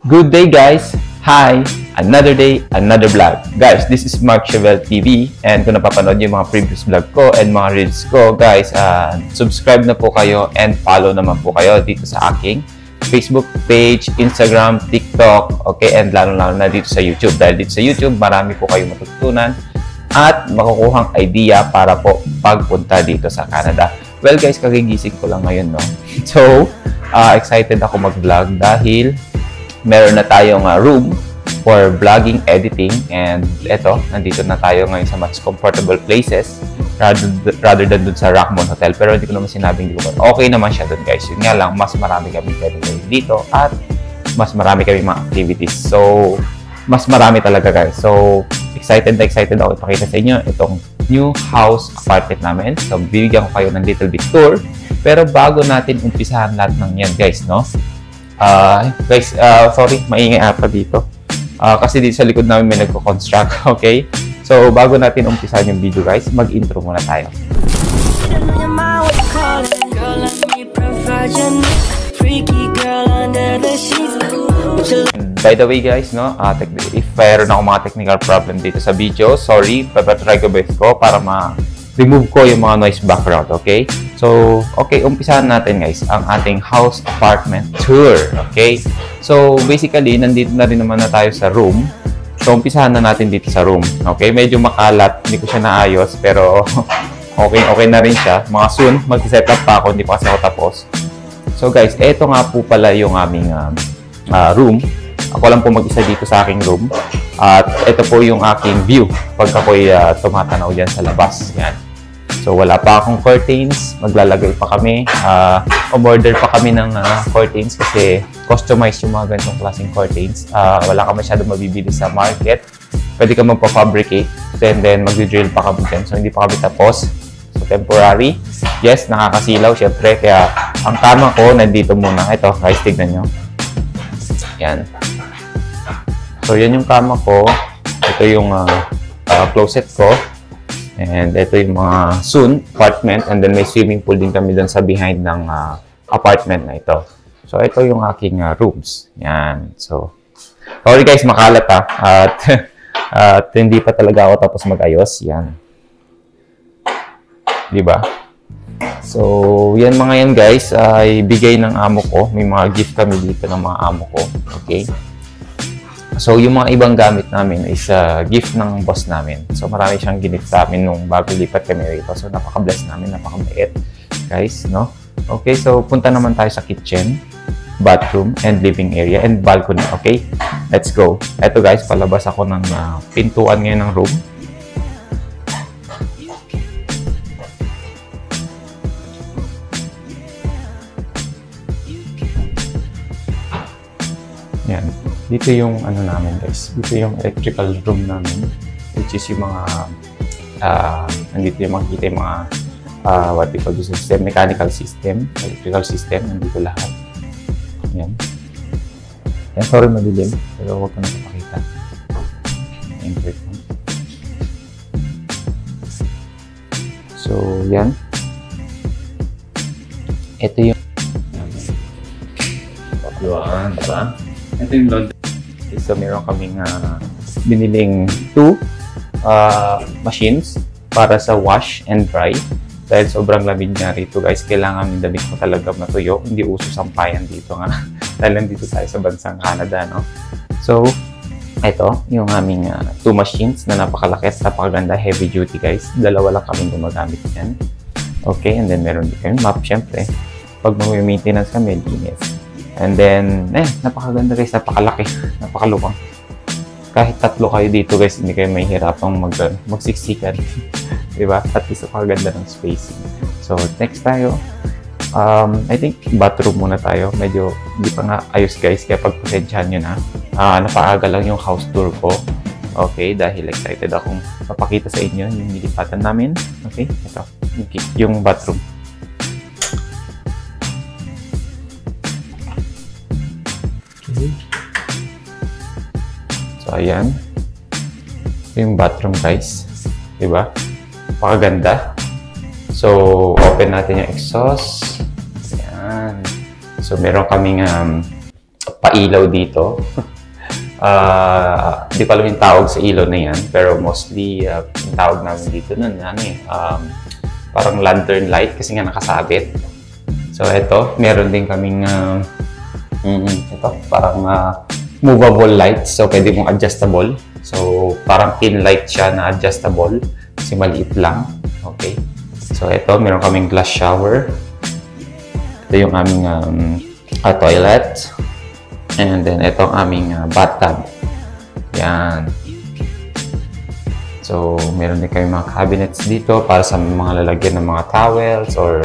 Good day guys! Hi! Another day, another vlog. Guys, this is Mark Chevel TV and kung napapanood yung mga previous vlog ko and mga reels ko, guys, subscribe na po kayo and follow naman po kayo dito sa aking Facebook page, Instagram, TikTok, okay, and lalo-lalo na dito sa YouTube. Dahil dito sa YouTube, marami po kayo matutunan at makukuhang idea para po pagpunta dito sa Canada. Well guys, kagigising ko lang ngayon, no? So, excited ako mag-vlog dahil meron na tayong room for vlogging, editing, and eto, nandito na tayo ngayon sa much comfortable places rather than dun sa Rockmont Hotel. Pero hindi ko naman sinabing hindi ko okay naman siya dun guys. Yun nga lang, mas marami kami pwede dito at mas marami kami mga activities. So, mas marami talaga guys. So, excited ako ipakita sa inyo itong new house apartment namin. So, bibigyan ko kayo ng little bit tour. Pero bago natin umpisahan lahat ng yan guys, no? Guys, sorry, maingay pa dito. Kasi dito sa likod namin may nagko-construct, okay? So, bago natin umpisahan yung video guys, mag-intro muna tayo. By the way guys, no, if mayroon ako mga technical problem dito sa video, sorry, papatry ko best ko para remove ko yung mga noise background, okay? So, okay, umpisahan natin guys ang ating house apartment tour, okay? So, basically, nandito na rin naman na tayo sa room. So, umpisahan na natin dito sa room, okay? Medyo makalat, hindi ko siya naayos, pero okay na rin siya. Mga soon, mag-set up pa ako, hindi pa kasi ako tapos. So, guys, eto nga po pala yung aming room. Ako lang po mag-isa dito sa aking room. At ito po yung aking view pagka ako'y tumatanaw dyan sa labas. Yan. So, wala pa akong curtains. Maglalagay pa kami. Umorder pa kami ng curtains kasi customized yung mga ganitong klaseng curtains. Wala ka masyado mabibili sa market. Pwede ka magpa-fabricate. And then, mag-drill pa kami dyan. So, hindi pa kami tapos. So, temporary. Yes, nakakasilaw. Siyempre, kaya ang kama ko, nandito muna. Ito, guys, tignan nyo. Yan. So, yan yung kama ko. Ito yung closet ko. And ito yung mga soon apartment. And then may swimming pool din kami dun sa behind ng apartment na ito. So, ito yung aking rooms. Yan. So, sorry guys, makalat ha. At hindi pa talaga ako tapos mag-ayos. Yan. Diba? So, yan mga yan guys, ay bigay ng amo ko. May mga gift kami dito ng mga amo ko. Okay? So, yung mga ibang gamit namin is gift ng boss namin. So, marami siyang gift sa amin nung bago lipat kami rito. So, napaka-bless namin, napaka-bait. Guys, no? Okay, so punta naman tayo sa kitchen, bathroom, and living area, and balcony. Okay? Let's go. Eto guys, palabas ako ng pintuan ngayon ng room. Yan. Dito yung ano namin guys. Dito yung electrical room namin. Which is yung mga nandito yung makikita yung mga what we call this system, mechanical system, electrical system. Nandito lahat. Yan. Yan, sorry madilim. Pero huwag ko na kapakita. So, yan. Ito yung pakluan, diba? Ito yung laundry. So, meron kaming biniling 2 machines para sa wash and dry. Dahil sobrang lamig nga rito guys, kailangan yung damit mo talaga matuyo. Hindi uso sampayan dito nga. Dahil nandito tayo sa bansang Canada, no? So, ito yung aming 2 machines na napakalaki at napakaganda, heavy duty guys. Dalawa lang kaming gumagamit yan. Okay, and then meron din kami map, syempre. Pag mag-maintenance kami, linis. And then, napakaganda guys, napakalaki, napakalupang. Kahit 3 kayo dito guys, hindi kayo mahihirapang magsiksikan. Diba? At least napakaganda ng spacing. So, next tayo. I think bathroom muna tayo. Medyo hindi pa nga ayos guys, kaya pagpasensyahan nyo na. Napaaga lang yung house tour ko. Okay, dahil excited akong mapakita sa inyo yung nilipatan namin. Okay, ito. Yung bathroom. So, ayan. Yung bathroom, guys. Diba? Napakaganda. So, open natin yung exhaust. Ayan. So, meron kaming pailaw dito. Di ko alam yung tawag sa ilaw na yan, pero mostly yung tawag namin dito nun, parang lantern light kasi nga nakasabit. So ito, meron din kaming ito, parang movable lights, so pwede mong adjustable. So parang pin light siya na adjustable kasi maliit lang. Okay. So ito, meron kaming glass shower. Ito yung aming toilet. And then, ito ang aming bathtub. Yan. So, meron din kami mga cabinets dito para sa mga lalagyan ng mga towels or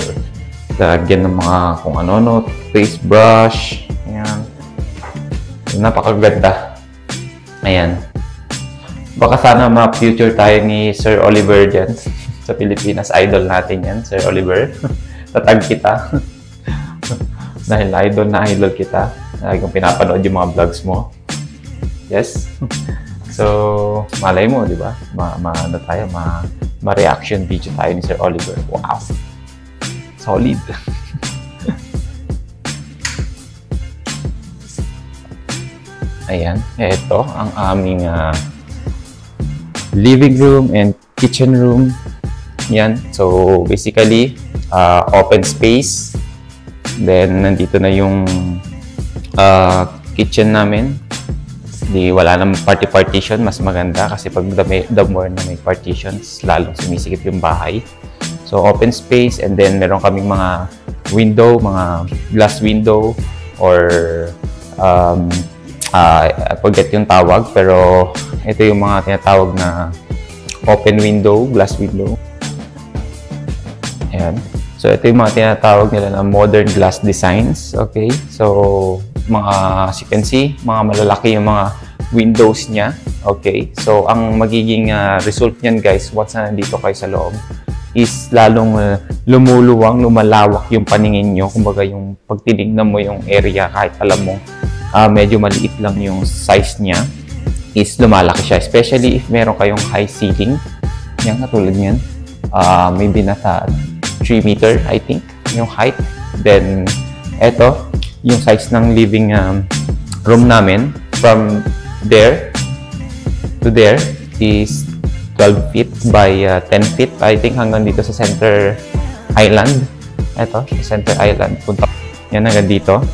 lalagyan ng mga kung ano-ano, face brush. Yan. Napakaganda. Ayan. Baka sana ma-future tayo ni Sir Oliver dyan sa Pilipinas. Idol natin yan, Sir Oliver. Tatag kita. Dahil idol kita. Kung pinapanood yung mga vlogs mo. Yes. So, malay mo, di ba? Ano tayo, ma-reaction video tayo ni Sir Oliver. Wow! Solid! Ayan. Ito ang aming living room and kitchen room. Yan. So, basically, open space. Then, nandito na yung kitchen namin. Wala namang partition, mas maganda kasi pag the more na may partitions, lalong sumisikip yung bahay. So open space, and then meron kaming mga window, mga glass window or forget yung tawag, pero ito yung mga tinatawag na open window, glass window. Ayan. So ito yung mga tinatawag nila na modern glass designs. Okay, so as you can see, mga malalaki yung mga windows niya. Okay, so ang magiging result niyan guys, once na nandito kayo sa loob, is lalong lumalawak yung paningin nyo. Kumbaga yung pag tinignan mo yung area, kahit alam mo medyo maliit lang yung size niya, is lumalaki siya. Especially if meron kayong high ceiling. Yan, katulad niyan. Maybe nasa 3 meter, I think, yung height. Then, eto, yung size ng living room namin from there to there is 12 feet by 10 feet. I think hanggang dito sa center island. Ito, center island. Punta yan hanggang dito.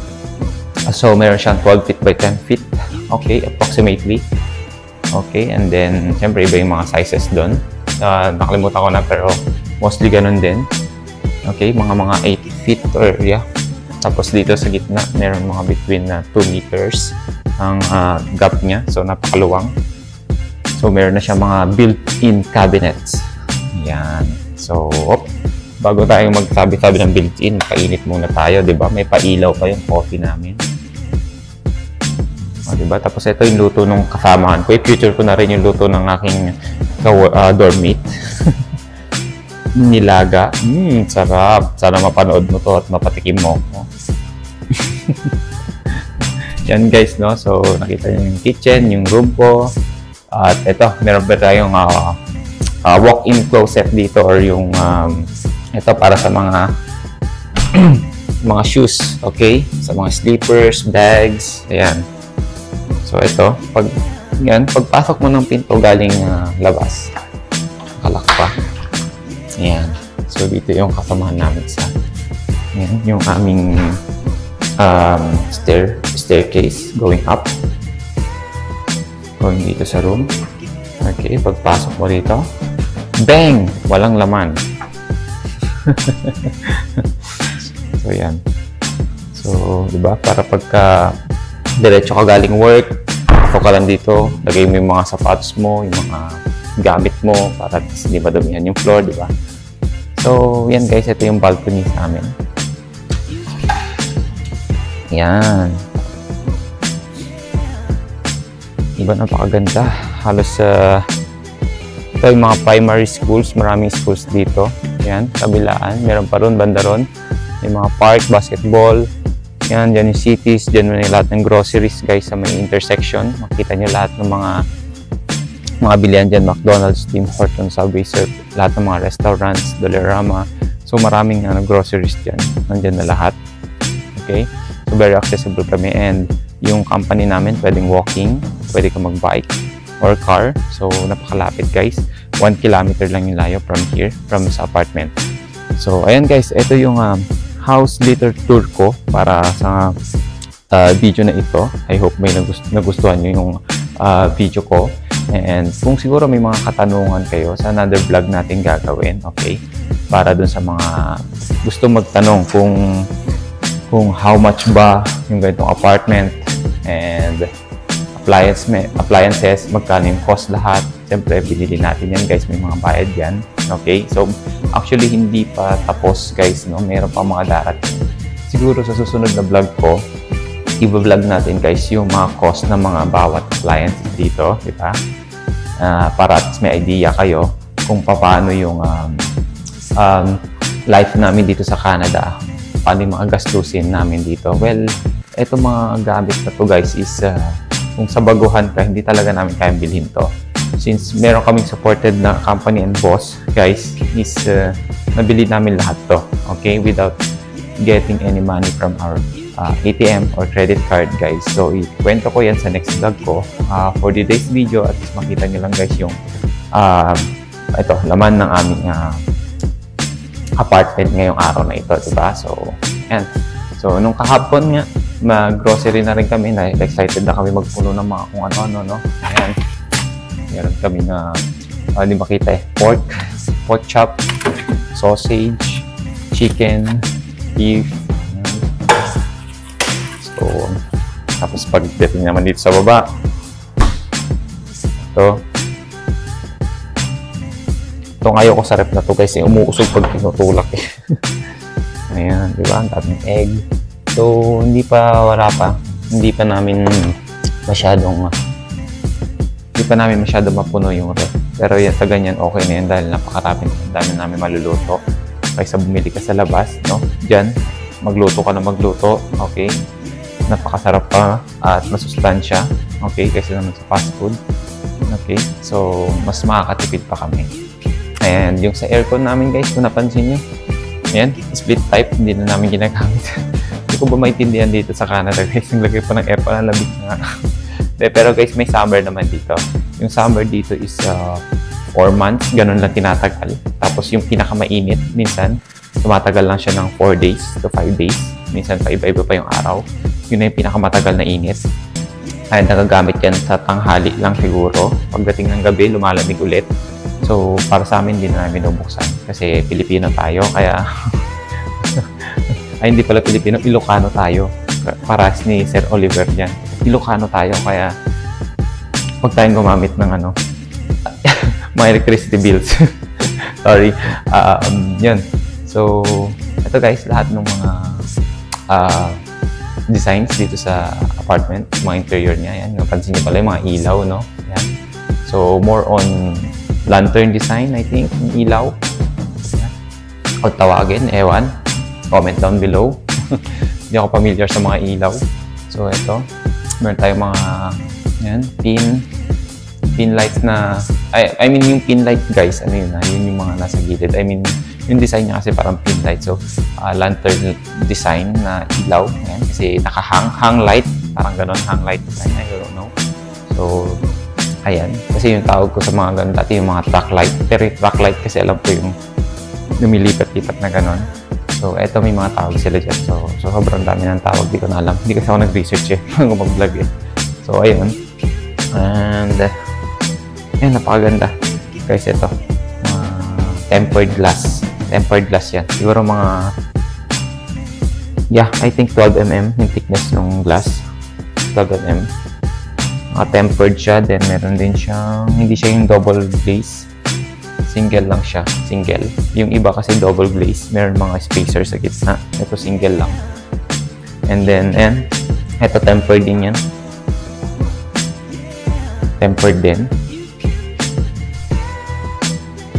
So, meron siyang 12 feet by 10 feet. Okay, approximately. Okay, and then, syempre, iba yung mga sizes doon. Nakalimutan ko na, pero mostly ganun din. Okay, mga 8 feet area. Tapos dito sa gitna, meron mga between 2 meters ang gap niya. So, napakaluwang. So, meron na siya mga built-in cabinets. Yan. So, bago tayo magsabi-sabi ng built-in, painit muna tayo, di ba? May pailaw pa yung coffee namin. O, di ba? Tapos ito yung luto ng kasamahan ko. I-future ko na rin yung luto ng aking dormmate. Nilaga. Sarap. Sana mapanood mo to at mapatikim mo. Yan guys, no? So, nakita nyo yung kitchen, yung room ko. At ito, meron pa tayong walk-in closet dito, or yung ito para sa mga mga shoes, okay? Sa mga slippers, bags, ayan. So, ito, pagpasok mo ng pinto galing labas, kalak pa. Ayan. So, dito yung kasamahan namin sa ayan, yung aming staircase going up. Going dito sa room. Okay, pagpasok mo dito, bang! Walang laman. So, yan. So, di ba? Para pagka diretso ka galing work, pasok ka lang dito, lagay mo yung mga sapatos mo, yung mga gamit mo, para hindi madumihan yung floor, di ba? So, yan guys, ito yung balcony sa amin. Yan. Diba, napakaganda. Halos ito yung mga primary schools, maraming schools dito. Yan, kabilaan. Meron pa ron, banda ron. Yung mga park, basketball. Yan, dyan yung cities. Dyan mo na lahat ng groceries guys sa may intersection. Makita nyo lahat ng mga bilihan dyan. McDonald's, Tim Hortons, Subway Surf. Lahat ng mga restaurants, Dollarama. So maraming groceries dyan. Nandyan na lahat. Okay? So very accessible kami. And Yung company namin, pwedeng walking, pwede ka mag-bike or car. So, napakalapit guys. 1 kilometer lang yung layo from here, from sa apartment. So, ayan guys, ito yung house little tour ko para sa video na ito. I hope may nagustuhan nyo yung video ko. And kung siguro may mga katanungan kayo, sa another vlog natin gagawin, okay? Para dun sa mga gusto magtanong kung how much ba yung ganitong apartment and appliances, magkano yung cost lahat. Siyempre, binili natin yan guys, may mga bayad yan. Okay? So, actually, hindi pa tapos guys, no? Meron pa mga darating. Siguro sa susunod na vlog ko, i-vlog natin guys yung mga cost ng mga bawat appliances dito, di ba? Para at may idea kayo kung paano yung life namin dito sa Canada, paano yung mga gastusin namin dito. Well, eto mga gamit na to guys is kung sa baguhan ka, hindi talaga namin kayang bilhin to. Since meron kaming supported na company and boss guys, is nabili namin lahat to, okay, without getting any money from our ATM or credit card guys. So, ikwento ko yan sa next vlog ko for today's video at makita nyo lang guys yung ito, laman ng aming apartment ngayong araw na ito, diba? So, yan. So, nung kahapon nga, mag-grocery na rin kami, na excited na kami magpuno ng mga kung ano-ano, no? Ayan. Meron kami na, hindi makita pork chop, sausage, chicken, beef. So, tapos pagdating naman dito sa baba, itong ayaw ko sa rep na to guys, umuusog pag tinutulak eh. Ayan, di ba? Ang daming egg. So, hindi pa namin masyadong mapuno yung rep. Pero yan, sa ganyan, okay na yan dahil napakarami, dami namin maluluto. Kaysa bumili ka sa labas, no? Diyan, magluto ka na magluto, okay? Napakasarap pa at masustansya, okay, kaysa naman sa fast food, okay, so mas makakatipid pa kami. And yung sa aircon namin guys, kung napansin nyo, ayan, split type, hindi na namin ginagamit. Hindi ko ba maintindihan dito sa Canada guys, yung lagay pa ng aircon, ang labig na. Pero guys, may summer naman dito. Yung summer dito is 4 months, ganun lang tinatagal. Tapos yung pinakamainit, minsan tumatagal lang siya ng 4 days to 5 days. Minsan pa iba-iba pa yung araw. Yun na yung pinakamatagal na init. Ay, nagagamit yan sa tanghali lang siguro. Pagdating ng gabi, lumalamig ulit. So, para sa amin, hindi na namin binubuksan. Kasi Pilipino tayo, kaya... ay, hindi pala Pilipino, Ilocano tayo. Paras ni Sir Oliver dyan. Ilocano tayo, kaya... huwag tayong gumamit ng mga electricity bills. Sorry. Yun. So, ito guys, lahat ng mga designs dito sa apartment, mga interior niya, yan. Napansin niyo pala yung mga ilaw, no? Yan. So, more on lantern design, I think, yung ilaw. Yan. O tawagin, ewan. Comment down below. Hindi ako familiar sa mga ilaw. So, ito. Meron tayong mga yan, pin lights na, I mean, yung pin light, guys, ano yun, yun yung mga nasa gilid. I mean, yung design niya kasi parang pin light. So, lantern design na ilaw. Ayan, kasi naka-hang light. Parang ganon, hang light design. I don't know. So, ayan. Kasi yung tawag ko sa mga ganon dati, yung mga track light. Pero yung track light kasi alam ko yung lumilipat-lipat na ganon. So, eto may mga tawag sila dyan. So sobrang dami ng tawag. Di ko na alam. Hindi kasi ako nag-research eh. Bago mag-vlog eh. So, ayun. And, ayan, napakaganda. Guys, ito. Tempered glass. Tempered glass yan. Siguro mga, yeah, I think 12mm yung thickness ng glass. 12mm. Tempered siya. Then, meron din siyang, hindi siya yung double glaze. Single lang siya. Single. Yung iba kasi double glaze. Meron mga spacer sa gitna. Ito single lang. And then, and, ito tempered din yan. Tempered din.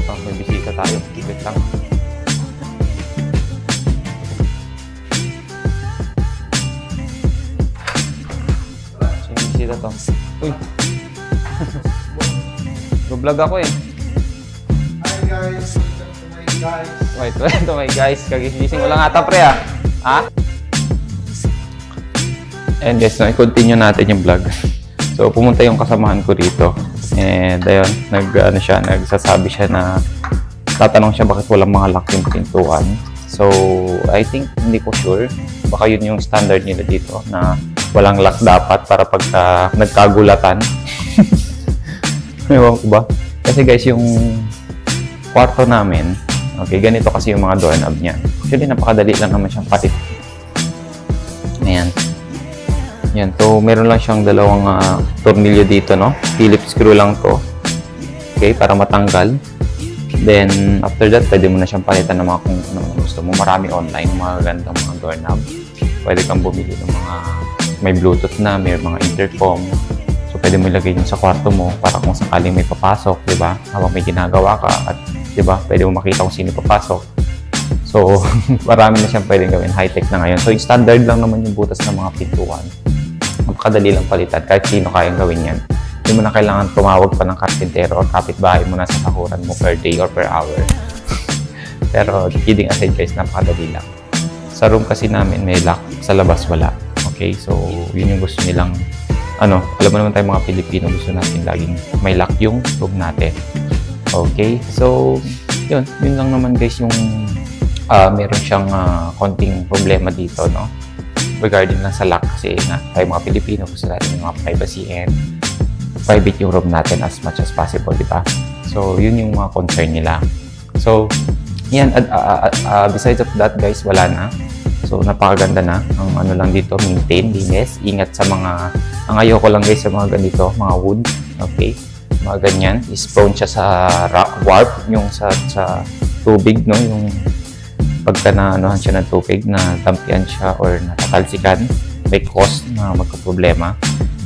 May bisita tayo. Wait lang. Sino bisita to? Uy! Go-vlog ako eh. Hi guys! Welcome to my guys! Wait, to my guys. Kagising ko lang ata pre ah. Ha? And guys, no, i-continue natin yung vlog. So, pumunta yung kasamahan ko rito. And ayun, nagsasabi siya na tatanong siya bakit walang mga lock yung pintuan. So, I think, hindi ko sure. Baka yun yung standard nila dito na walang lock dapat para pagka nagkagulatan. Ewan ko ba? Kasi guys, yung kwarto namin, okay, ganito kasi yung mga doorknob niya. Actually, napakadali lang naman siyang palit. Ayan. Yan, so meron lang siyang dalawang tornilyo dito, no? Phillips screw lang to. Okay, para matanggal. Then, after that, pwede mo na siyang palitan ng mga kung ano gusto mo. Marami online, mga gandang mga doorknob. Pwede kang bumili ng mga may Bluetooth na, may mga intercom. So, pwede mo ilagay yun sa kwarto mo para kung sakaling may papasok, di ba? Habang may ginagawa ka at, di ba, pwede mo makita kung sino papasok. So, marami na siyang pwedeng gawin. High-tech na ngayon. So, yung standard lang naman yung butas ng mga pintuan. Napakadali lang palitan. Kahit sino kayang gawin yan. Hindi mo na kailangan tumawag pa ng karpintero or kapitbahay mo na sa sahuran mo per day or per hour. Pero, kidding aside guys, napakadali lang. Sa room kasi namin may lock. Sa labas wala. Okay? So, yun yung gusto nilang alam mo naman tayo mga Pilipino, gusto natin laging may lock yung room natin. Okay? So, yun lang naman guys yung meron siyang konting problema dito, no? Regarding lang sa lock kasi na tayo mga Pilipino gusto natin yung mga privacy and private yung room natin as much as possible, di ba? So, yun yung mga concern nila. So, yan, besides of that guys, wala na. So, napakaganda na. Ang ano lang dito, maintain, linis, ingat sa mga, ang ayoko lang guys sa mga ganito, mga wood, okay? Mga ganyan, is prone siya sa warp, yung sa tubig, no? Yung pagka na-anuhan siya ng tubig, na dampian siya or natatalsikan, may cause na magka-problema.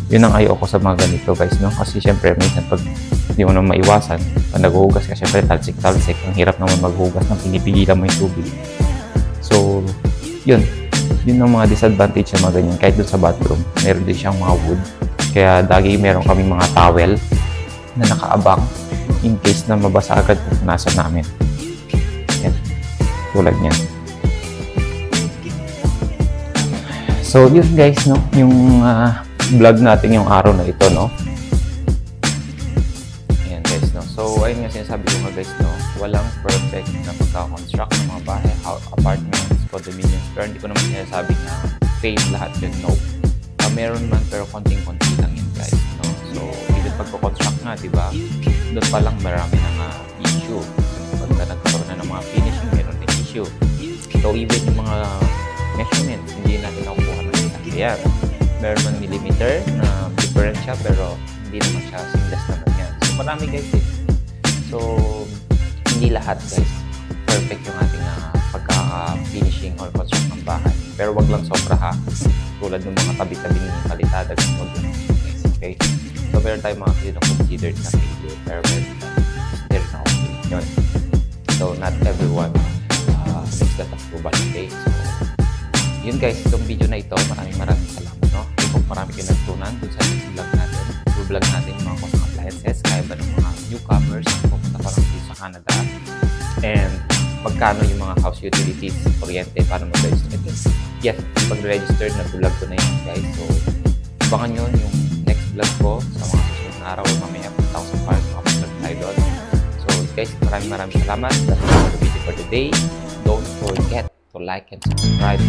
Yun ang ayoko sa mga ganito guys, no? Kasi syempre, minsan pag hindi mo naman maiwasan, pag naghuhugas ka, syempre talsik-talsik, ang hirap naman maghuhugas ng pinipigilan mo yung tubig. So, yun ang mga disadvantage ng mga ganyan. Kahit dun sa bathroom, meron din siyang mga wood. Kaya dagi meron kami mga towel na nakaabang in case na mabasa agad kung nasa namin. Yan. Tulad niyan. So, yun guys, no? Yung vlog natin yung araw na ito, no? Ayan guys, no? So, ayun nga sinasabi ko nga guys, no? Walang perfect na pagka-construct ng mga bahay, apartments, condominiums. Pero hindi ko naman sinasabi na fame lahat yun, no? Meron man, pero konting-konti lang yun guys, no? So, even pagko-construct nga, diba? Doon pa lang marami ng issue. Pagka nagkaroon na ng mga finishing, meron din issue. So, even yung mga measurements, hindi natin nakukuha ng isa. Ayan. Meron man millimeter na different siya, pero hindi naman siya seamless naman yan. So, marami guys eh. So, hindi lahat guys perfect yung ating pagka-finishing or construct ng bahay. Pero wag lang sobra ha. Tulad ng mga tabi-tabing kalitada, wag lang guys, okay? So, meron tayong mga considered na failure, pero meron tayong considered na okay. Yun. So, not everyone makes that approval, okay? So, yun guys, itong video na ito, maraming salamat, no? I hope marami kayo natutunan dun sa next vlog natin. Vlog natin yung mga custom appliances, kaya ba ng mga newcomers pupunta pa lang dito sa Canada, and magkano yung mga house utilities, kuryente, para mag-register. Yes, pag-register na vlog ko na yun guys. So, abangan nyo yung next vlog ko sa mga susunod na araw, mamaya punta ako sa park, makapunta tayo doon. So guys, maraming salamat. That's all the video for today. Don't forget to like and subscribe.